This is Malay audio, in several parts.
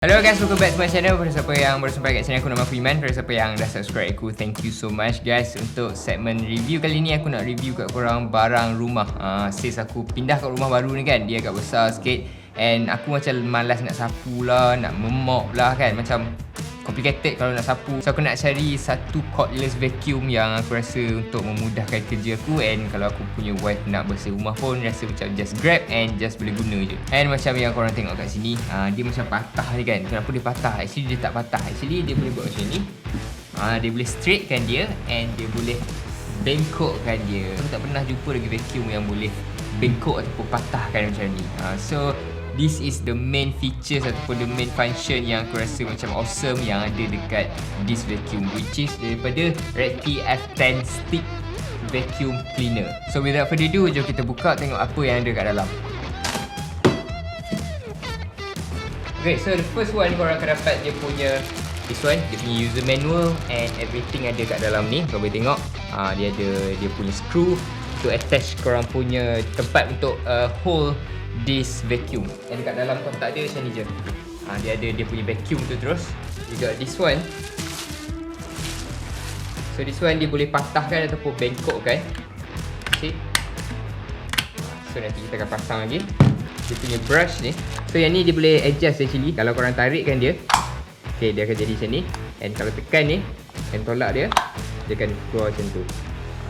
Hello guys, welcome back to my channel. Pada siapa yang baru sampai kat sini, aku nama Freeman. Pada siapa yang dah subscribe aku, thank you so much guys. Untuk segmen review kali ni, aku nak review kat korang barang rumah. Since aku pindah kat rumah baru ni kan, dia agak besar sikit. And aku macam malas nak sapu lah, nak memop lah kan. Macam complicated kalau nak sapu. So aku nak cari satu cordless vacuum yang aku rasa untuk memudahkan kerja aku. And kalau aku punya wife nak bersih rumah pun, rasa macam just grab and just boleh guna je. And macam yang korang tengok kat sini, dia macam patah ni kan. Kenapa dia patah? Actually dia tak patah. Actually dia boleh buat macam ni. Dia boleh straightkan dia and dia boleh bengkokkan dia. Aku tak pernah jumpa lagi vacuum yang boleh bengkok ataupun patahkan macam ni. So this is the main features ataupun the main function yang aku rasa macam awesome yang ada dekat this vacuum, which is daripada Redkey F10 Stick Vacuum Cleaner. So without further ado, jom kita buka tengok apa yang ada kat dalam. Okay, so the first one korang akan dapat dia punya this one, dia punya user manual and everything ada kat dalam ni. Korang boleh tengok dia ada dia punya screw to attach korang punya tempat untuk hold this vacuum. And dekat dalam kotak dia macam ni je. Dia ada dia punya vacuum tu terus. Juga this one. So this one dia boleh patahkan ataupun bengkokkan. Okay. So nanti kita akan pasang lagi dia punya brush ni. So yang ni dia boleh adjust actually. Kalau korang tarikkan dia, okay, dia akan jadi macam ni. And kalau tekan ni and tolak dia, dia akan keluar macam tu.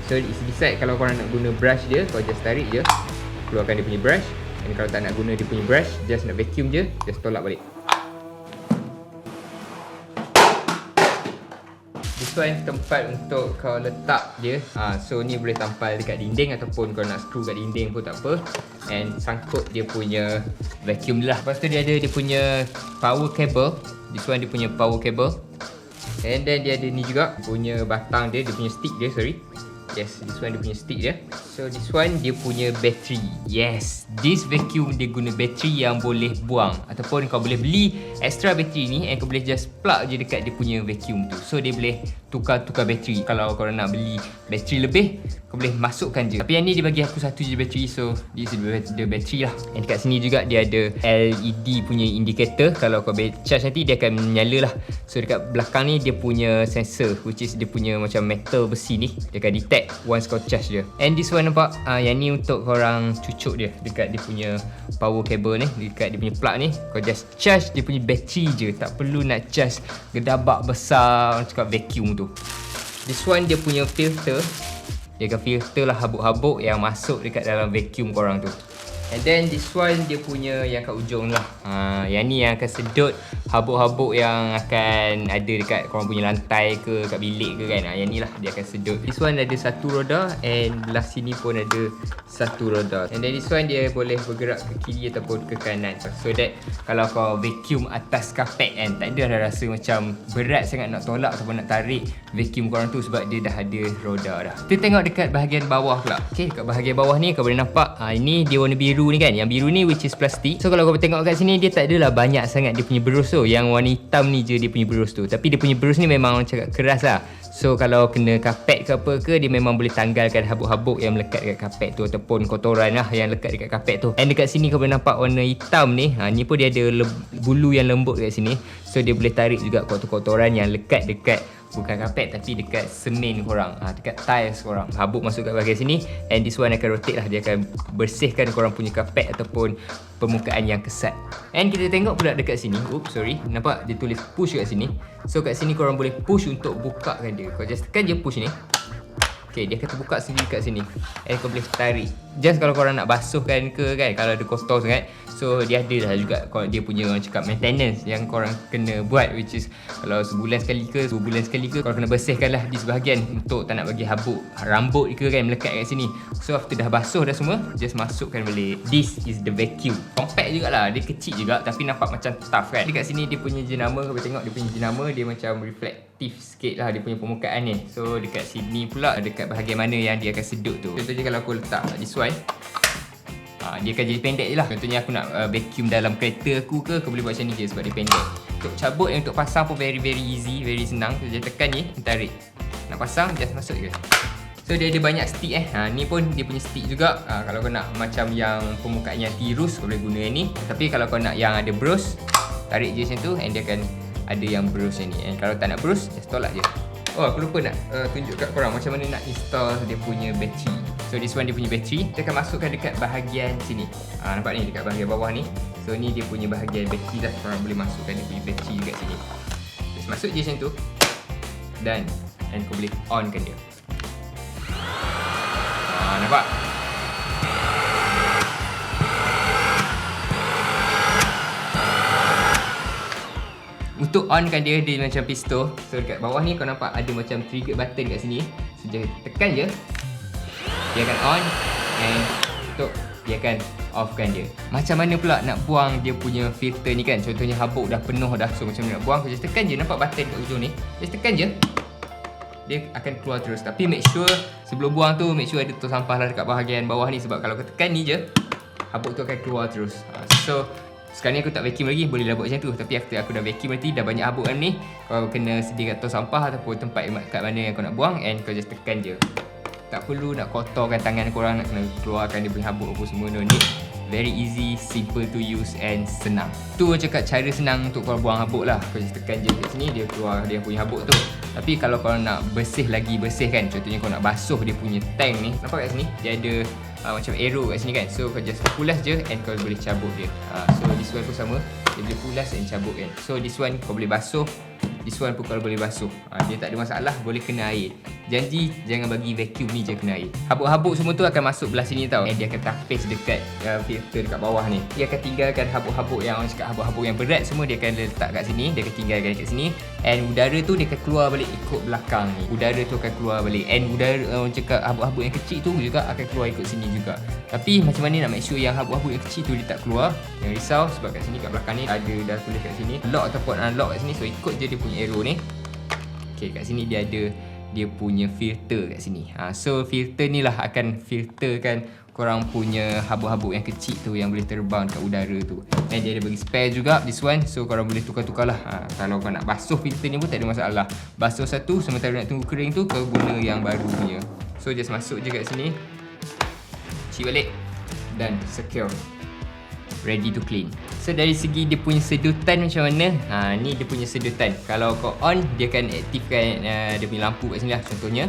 So it's decide kalau korang nak guna brush dia, korang just tarik je, keluarkan dia punya brush. And kalau tak nak guna dia punya brush, just nak vacuum je, just tolak balik. This one tempat untuk kau letak dia. So ni boleh tampal dekat dinding ataupun kau nak screw kat dinding pun tak apa. And sangkut dia punya vacuum dia lah. Lepas tu dia ada dia punya power cable. This one dia punya power cable. And then dia ada ni juga punya batang dia, dia punya stick dia, sorry. Yes, this one dia punya stick dia. So this one dia punya battery. Yes, this vacuum dia guna battery yang boleh buang. Ataupun kau boleh beli extra battery ni and kau boleh just plug je dekat dia punya vacuum tu. So dia boleh tukar-tukar battery. Kalau kau nak beli battery lebih, kau boleh masukkan je. Tapi yang ni dia bagi aku satu je battery. So this is the battery lah. And dekat sini juga dia ada LED punya indicator. Kalau kau charge nanti dia akan menyala lah. So dekat belakang ni dia punya sensor, which is dia punya macam metal besi ni. Dia akan detect once kau charge dia. And this one nampak, yang ni untuk korang cucuk dia dekat dia punya power cable ni, dekat dia punya plug ni. Kau just charge dia punya battery je, tak perlu nak charge gedabak besar orang cakap vacuum tu. This one dia punya filter. Dia akan filter lah habuk-habuk yang masuk dekat dalam vacuum korang tu. And then this one dia punya yang kat ujung lah. Yang ni yang akan sedut habuk-habuk yang akan ada dekat korang punya lantai ke, kat bilik ke kan. Yang ni lah dia akan sedut. This one ada satu roda and belah sini pun ada satu roda. And then this one dia boleh bergerak ke kiri ataupun ke kanan. So that kalau kau vacuum atas kapet kan, tak ada dah rasa macam berat sangat nak tolak ataupun nak tarik vacuum korang tu sebab dia dah ada roda dah. Kita tengok dekat bahagian bawah pula. Okay, dekat bahagian bawah ni kau boleh nampak ini dia warna biru ni kan. Yang biru ni which is plastik. So kalau kau tengok kat sini, dia tak adalah banyak sangat dia punya berus tu. Yang warna hitam ni je dia punya berus tu. Tapi dia punya berus ni memang orang cakap keras lah. So kalau kena kapet ke apa ke, dia memang boleh tanggalkan habuk-habuk yang melekat dekat kapet tu ataupun kotoran lah yang lekat dekat kapet tu. And dekat sini kau boleh nampak warna hitam ni. Ni pun dia ada bulu yang lembut dekat sini. So dia boleh tarik juga kotor-kotoran yang lekat dekat bukan kapet tapi dekat semen korang, dekat tiles korang. Habuk masuk kat bahagian sini. And this one akan rotate lah. Dia akan bersihkan korang punya kapet ataupun permukaan yang kesat. And kita tengok pula dekat sini. Oops, sorry. Nampak dia tulis push kat sini. So kat sini korang boleh push untuk bukakan dia. Kau just tekan je push ni. Okay, dia akan terbuka sendiri kat sini. And kau boleh tarik. Just kalau korang nak basuhkan ke kan, kalau ada kotor sangat. So dia ada dah juga dia punya orang cakap maintenance yang korang kena buat, which is kalau sebulan sekali ke 2 bulan sekali ke, korang kena bersihkan lah di sebahagian untuk tak nak bagi habuk rambut ke kan melekat kat sini. So after dah basuh dah semua, just masukkan balik. This is the vacuum. Compact jugalah, dia kecil juga tapi nampak macam tough kan. Dekat sini dia punya jenama, kau boleh tengok dia punya jenama, dia macam reflektif sikit lah dia punya permukaan ni. So dekat sini pula dekat bahagian mana yang dia akan sedut tu. Contohnya kalau aku letak this one, dia akan jadi pendek je lah. Contohnya aku nak vacuum dalam kereta aku ke, aku boleh buat macam ni je sebab dia pendek. Untuk cabut yang untuk pasang pun very easy, very senang. So just tekan ni, tarik. Nak pasang, just masuk je. So dia ada banyak stick ni pun dia punya stick juga. Kalau kau nak macam yang permukaan yang tirus, kau boleh guna yang ni. Tapi kalau kau nak yang ada bros, tarik je macam tu, and dia akan ada yang bruise ni. And kalau tak nak bruise, just tolak je. Oh, aku lupa nak tunjuk kat korang macam mana nak install dia punya battery. So this one dia punya battery, kita akan masukkan dekat bahagian sini. Nampak ni dekat bahagian bawah ni. So ni dia punya bahagian battery lah. Korang boleh masukkan dia punya battery dekat sini. Just masuk je macam tu. Dan kau boleh onkan dia. Nampak? Untuk onkan dia, dia macam pistol. So dekat bawah ni kau nampak ada macam trigger button kat sini. So dia tekan je, dia akan on, and untuk dia akan offkan dia. Macam mana pula nak buang dia punya filter ni kan? Contohnya habuk dah penuh dah. So macam mana nak buang? Kau just tekan je, nampak button kat ujung ni. Just tekan je, dia akan keluar terus. Tapi make sure sebelum buang tu, make sure ada tong sampah lah dekat bahagian bawah ni. Sebab kalau kau tekan ni je, habuk tu akan keluar terus. So sekarang ni aku tak vacuum lagi, boleh lah buat macam tu. Tapi after aku dah vacuum nanti, dah banyak habuk ni, kau kena sedia kat tong sampah ataupun tempat kat mana yang kau nak buang, and kau just tekan je. Tak perlu nak kotorkan tangan korang, nak kena keluarkan dia punya habuk apa semua. No need. Very easy, simple to use and senang. Tu cakap cara senang untuk korang buang habuk lah. Kau just tekan je kat sini, dia keluar dia punya habuk tu. Tapi kalau korang nak bersih kan, contohnya kau nak basuh dia punya tank ni, nampak kat sini dia ada macam arrow kat sini kan. So kau just pulas je and kau boleh cabut dia. So this one pun sama, dia boleh pulas and cabut kan. So this one kau boleh basuh, this one pun kau boleh basuh. Dia tak ada masalah, boleh kena air. Janji jangan bagi vacuum ni je kena air. Habuk-habuk semua tu akan masuk belah sini tau. And dia akan tapis dekat filter dekat bawah ni. Dia akan tinggalkan habuk-habuk yang orang cakap habuk-habuk yang berat semua, dia akan letak kat sini, dia akan tinggalkan kat sini. And udara tu dia akan keluar balik ikut belakang ni. Udara tu akan keluar balik. And udara orang cakap habuk-habuk yang kecil tu juga akan keluar ikut sini juga. Tapi macam mana nak make sure yang habuk-habuk yang kecil tu dia tak keluar? Jangan risau, sebab kat sini kat belakang ni ada dah tulis kat sini lock ataupun unlock kat sini. So ikut je dia punya arrow ni. Okay, kat sini dia ada dia punya filter kat sini. So filter ni lah akan filterkan korang punya habuk-habuk yang kecil tu yang boleh terbang kat udara tu. Dan dia ada bagi spare juga this one. So korang boleh tukar-tukar lah. Kalau kau nak basuh filter ni pun tak ada masalah. Basuh satu, sementara nak tunggu kering tu kau guna yang baru punya. So just masuk je kat sini, cuci balik dan secure, ready to clean. So dari segi dia punya sedutan macam mana? Ni dia punya sedutan. Kalau kau on, dia akan aktifkan dia punya lampu kat sini lah. Contohnya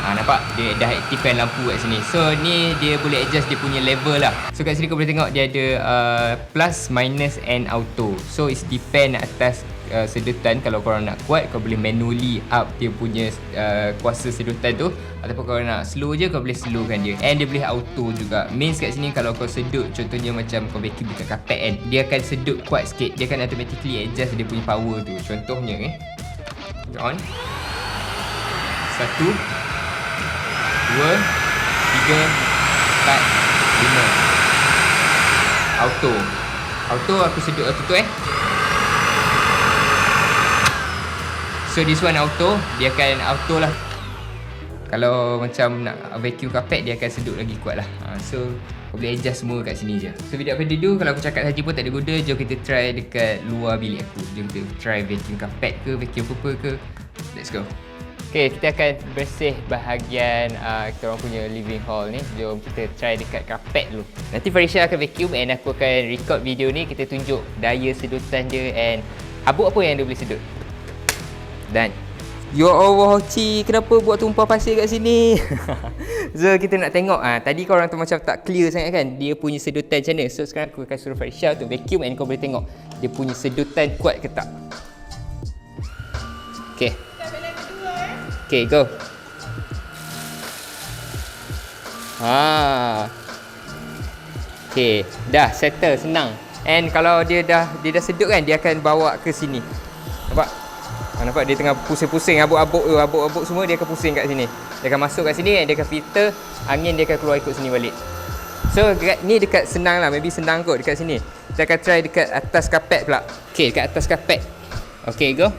nampak? Dia dah aktifkan lampu kat sini. So ni dia boleh adjust dia punya level lah. So kat sini kau boleh tengok dia ada plus, minus and auto. So it's depend atas sedutan. Kalau korang nak kuat, kau boleh manually up dia punya kuasa sedutan tu. Ataupun kalau nak slow je, kau boleh slowkan dia. And dia boleh auto juga. Means kat sini kalau kau sedut, contohnya macam kau vacuum dekat carpet kan, dia akan sedut kuat sikit. Dia akan automatically adjust dia punya power tu. Contohnya on 1, 2, 3, 4, 5. Auto aku sedut auto tu So this one auto, dia akan auto lah. Kalau macam nak vacuum carpet, dia akan sedut lagi kuat lah. So kau boleh adjust semua kat sini je. So without further ado, kalau aku cakap saja pun tak ada guna. Jom kita try dekat luar bilik aku. Jom kita try vacuum carpet ke, vacuum apa ke. Let's go. Okay, kita akan bersih bahagian kita orang punya living hall ni. Jom kita try dekat carpet dulu. Nanti Farisha akan vacuum and aku akan record video ni. Kita tunjuk daya sedutan dia and habuk apa yang dia boleh sedut. Dan ya Allah, Ci, kenapa buat tumpah pasir kat sini? So kita nak tengok tadi korang tu macam tak clear sangat kan, dia punya sedutan macam mana. So sekarang aku akan suruh Farisha untuk vacuum and kau boleh tengok dia punya sedutan kuat ke tak. Okay, okay, go. Okay, dah settle, senang. And kalau dia dah sedut kan, dia akan bawa ke sini. Nampak? Nampak dia tengah pusing-pusing habuk-habuk semua, dia akan pusing kat sini. Dia akan masuk kat sini, dia akan filter, angin dia akan keluar ikut sini balik. So ni dekat senang lah, maybe senang kot dekat sini. Kita akan try dekat atas kapet pula. Okay, dekat atas kapet. Okay, go.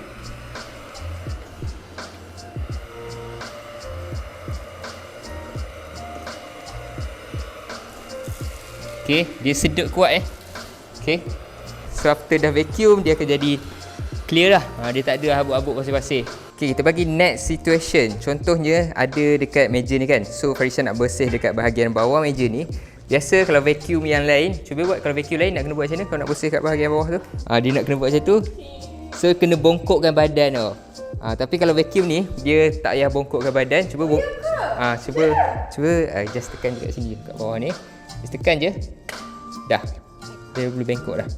Okay, dia sedut kuat Okay, so after dah vacuum, dia akan jadi clear lah. Dia tak ada habuk-habuk pasir-pasir. Okay, kita bagi next situation. Contohnya ada dekat meja ni kan. So Farisha nak bersih dekat bahagian bawah meja ni. Biasa kalau vacuum yang lain, cuba buat kalau vacuum lain nak kena buat macam mana kalau nak bersih kat bahagian bawah tu. Dia nak kena buat macam tu. So kena bongkokkan badan tau. Tapi kalau vacuum ni dia tak payah bongkokkan badan. Cuba cuba just tekan je kat sini kat bawah ni. Just tekan je. Dah. Dia boleh bengkok dah.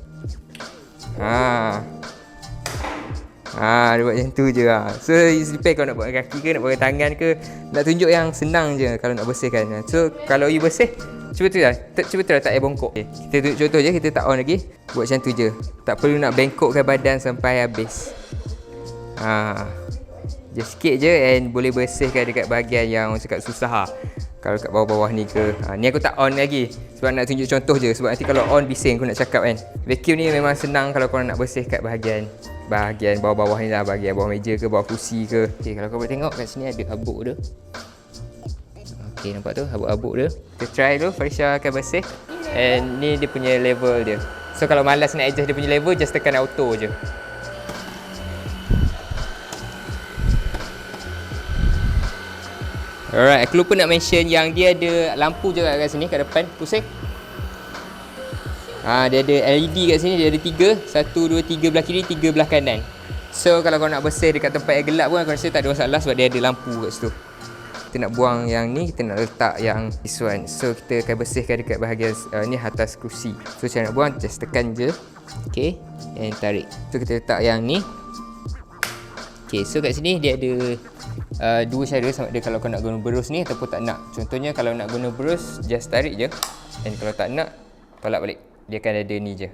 Dia buat macam tu je lah. So it depends kau nak buat kaki ke, nak buat tangan ke. Nak tunjuk yang senang je kalau nak bersihkan. So kalau you bersih, cuba tu lah. Cuba tu lah tak payah bongkok. Kita tunjuk contoh je, kita tak on lagi. Buat macam tu je. Tak perlu nak bengkokkan badan sampai habis. Just sikit je and boleh bersihkan dekat bahagian yang orang cakap susah lah. Kalau kat bawah-bawah ni ke. Ni aku tak on lagi sebab nak tunjuk contoh je. Sebab nanti kalau on bising aku nak cakap kan. Vacuum ni memang senang kalau korang nak bersih kat bahagian bawah-bawah ni lah. Bahagian bawah meja ke, bawah kursi ke. Okay, kalau kau boleh tengok kat sini ada habuk dia. Okay, nampak tu habuk-habuk dia. Kita try dulu, Farisha akan bersih. And ni dia punya level dia. So kalau malas nak adjust dia punya level, just tekan auto je. Alright, aku lupa nak mention yang dia ada lampu juga kat sini, kat depan, pusing. Dia ada LED kat sini, dia ada 3. 1, 2, 3 belah kiri, 3 belah kanan. So kalau kau nak bersih dekat tempat yang gelap pun aku rasa tak ada masalah sebab dia ada lampu kat situ. Kita nak buang yang ni, kita nak letak yang this one. So kita akan bersihkan dekat bahagian ni atas kerusi. So cara nak buang, just tekan je. Okay, and tarik. So kita letak yang ni. Okay, so kat sini dia ada dua cara sama ada kalau kau nak guna berus ni ataupun tak nak. Contohnya kalau nak guna berus, just tarik je. Dan kalau tak nak, tolak balik. Dia akan ada ni je.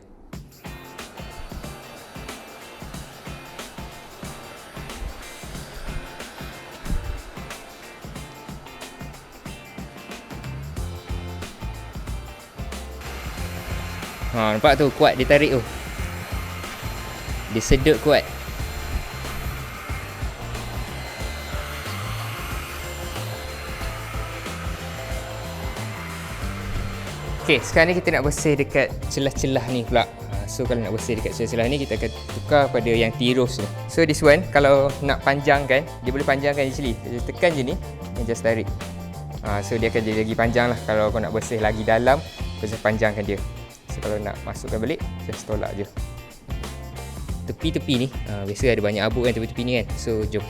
Nampak tu, kuat dia tarik tu. Dia sedut kuat. Okay, sekarang ni kita nak bersih dekat celah-celah ni pula. So kalau nak bersih dekat celah-celah ni, kita akan tukar pada yang tirus ni. So this one, kalau nak panjangkan, dia boleh panjangkan actually. Dia tekan je ni, and just tarik. So dia akan jadi lagi panjang lah. Kalau kau nak bersih lagi dalam, just panjangkan dia. So kalau nak masukkan balik, just tolak je. Tepi-tepi ni, biasa ada banyak habuk kan tepi-tepi ni kan. So jom.